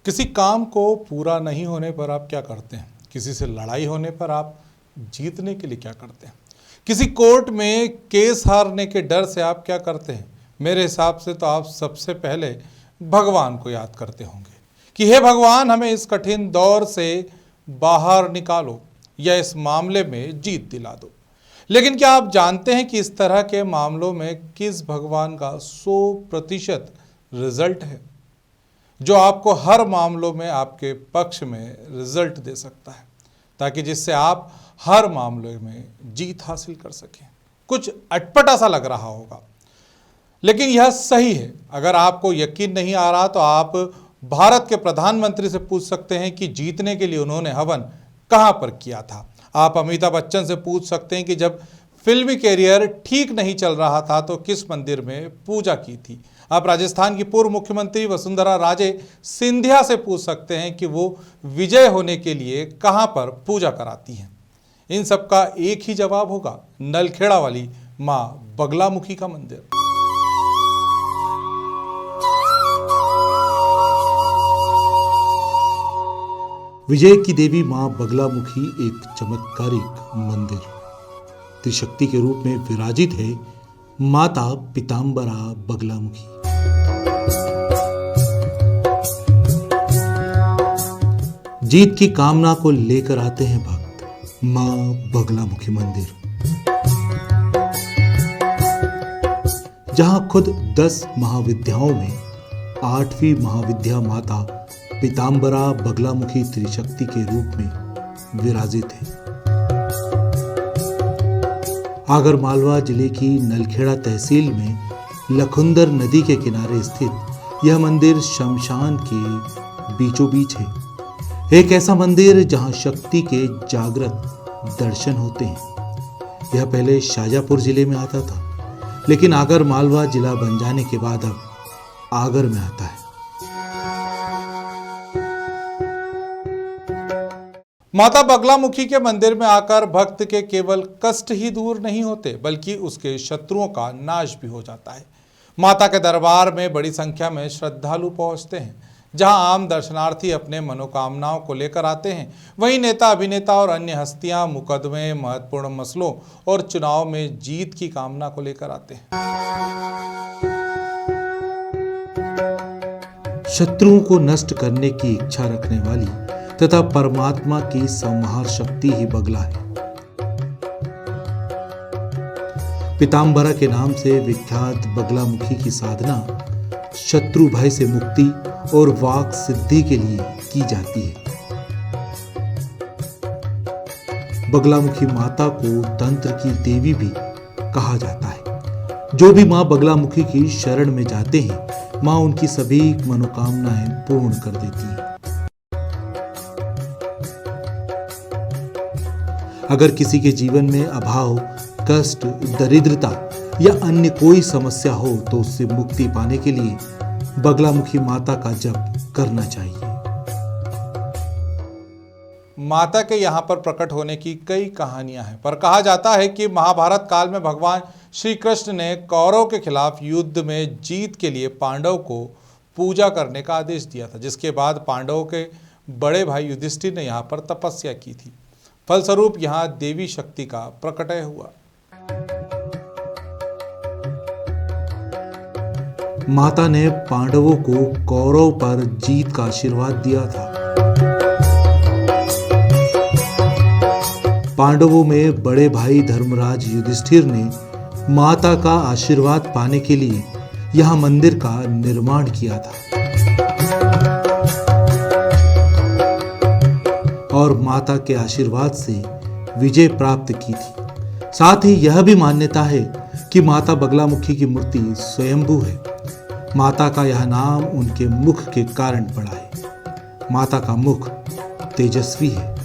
किसी काम को पूरा नहीं होने पर आप क्या करते हैं? किसी से लड़ाई होने पर आप जीतने के लिए क्या करते हैं? किसी कोर्ट में केस हारने के डर से आप क्या करते हैं? मेरे हिसाब से तो आप सबसे पहले भगवान को याद करते होंगे कि हे भगवान, हमें इस कठिन दौर से बाहर निकालो या इस मामले में जीत दिला दो। लेकिन क्या आप जानते हैं कि इस तरह के मामलों में किस भगवान का 100% रिजल्ट है, जो आपको हर मामलों में आपके पक्ष में रिजल्ट दे सकता है, ताकि जिससे आप हर मामले में जीत हासिल कर सकें। कुछ अटपटा सा लग रहा होगा, लेकिन यह सही है। अगर आपको यकीन नहीं आ रहा तो आप भारत के प्रधानमंत्री से पूछ सकते हैं कि जीतने के लिए उन्होंने हवन कहां पर किया था। आप अमिताभ बच्चन से पूछ सकते हैं कि जब फिल्मी कैरियर ठीक नहीं चल रहा था तो किस मंदिर में पूजा की थी। आप राजस्थान की पूर्व मुख्यमंत्री वसुंधरा राजे सिंधिया से पूछ सकते हैं कि वो विजय होने के लिए कहां पर पूजा कराती हैं। इन सब का एक ही जवाब होगा, नलखेड़ा वाली मां बगलामुखी का मंदिर। विजय की देवी मां बगलामुखी एक चमत्कारिक मंदिर त्रिशक्ति के रूप में विराजित है। माता पीतांबरा बगलामुखी जीत की कामना को लेकर आते हैं भक्त मां बगलामुखी मंदिर, जहां खुद 10 महाविद्याओं में 8वीं महाविद्या माता पीतांबरा बगलामुखी त्रिशक्ति के रूप में विराजित है। आगरमालवा जिले की नलखेड़ा तहसील में लखुंदर नदी के किनारे स्थित यह मंदिर शमशान के बीचों बीच है। एक ऐसा मंदिर जहां शक्ति के जागृत दर्शन होते हैं। यह पहले शाजापुर जिले में आता था, लेकिन आगरमालवा जिला बन जाने के बाद अब आगर में आता है। माता बगलामुखी के मंदिर में आकर भक्त के केवल कष्ट ही दूर नहीं होते, बल्कि उसके शत्रुओं का नाश भी हो जाता है। माता के दरबार में बड़ी संख्या में श्रद्धालु पहुंचते हैं। जहां आम दर्शनार्थी अपने मनोकामनाओं को लेकर आते हैं, वहीं नेता, अभिनेता और अन्य हस्तियां मुकदमे, महत्वपूर्ण मसलों और चुनाव में जीत की कामना को लेकर आते हैं। शत्रुओं को नष्ट करने की इच्छा रखने वाली तथा परमात्मा की संहार शक्ति ही बगला है। पीतांबरा के नाम से विख्यात बगलामुखी की साधना शत्रु भय से मुक्ति और वाक सिद्धि के लिए की जाती है। बगलामुखी माता को तंत्र की देवी भी कहा जाता है। जो भी मां बगलामुखी की शरण में जाते हैं, मां उनकी सभी मनोकामनाएं पूर्ण कर देती है। अगर किसी के जीवन में अभाव, कष्ट, दरिद्रता या अन्य कोई समस्या हो तो उससे मुक्ति पाने के लिए बगलामुखी माता का जप करना चाहिए। माता के यहाँ पर प्रकट होने की कई कहानियां हैं, पर कहा जाता है कि महाभारत काल में भगवान श्री कृष्ण ने कौरव के खिलाफ युद्ध में जीत के लिए पांडव को पूजा करने का आदेश दिया था, जिसके बाद पांडवों के बड़े भाई युधिष्ठिर ने यहाँ पर तपस्या की थी। फलस्वरूप यहाँ देवी शक्ति का प्रकटय हुआ। माता ने पांडवों को कौरव पर जीत का आशीर्वाद दिया था। पांडवों में बड़े भाई धर्मराज युधिष्ठिर ने माता का आशीर्वाद पाने के लिए यहां मंदिर का निर्माण किया था और माता के आशीर्वाद से विजय प्राप्त की थी। साथ ही यह भी मान्यता है कि माता बगलामुखी की मूर्ति स्वयंभू है। माता का यह नाम उनके मुख के कारण पड़ा है। माता का मुख तेजस्वी है।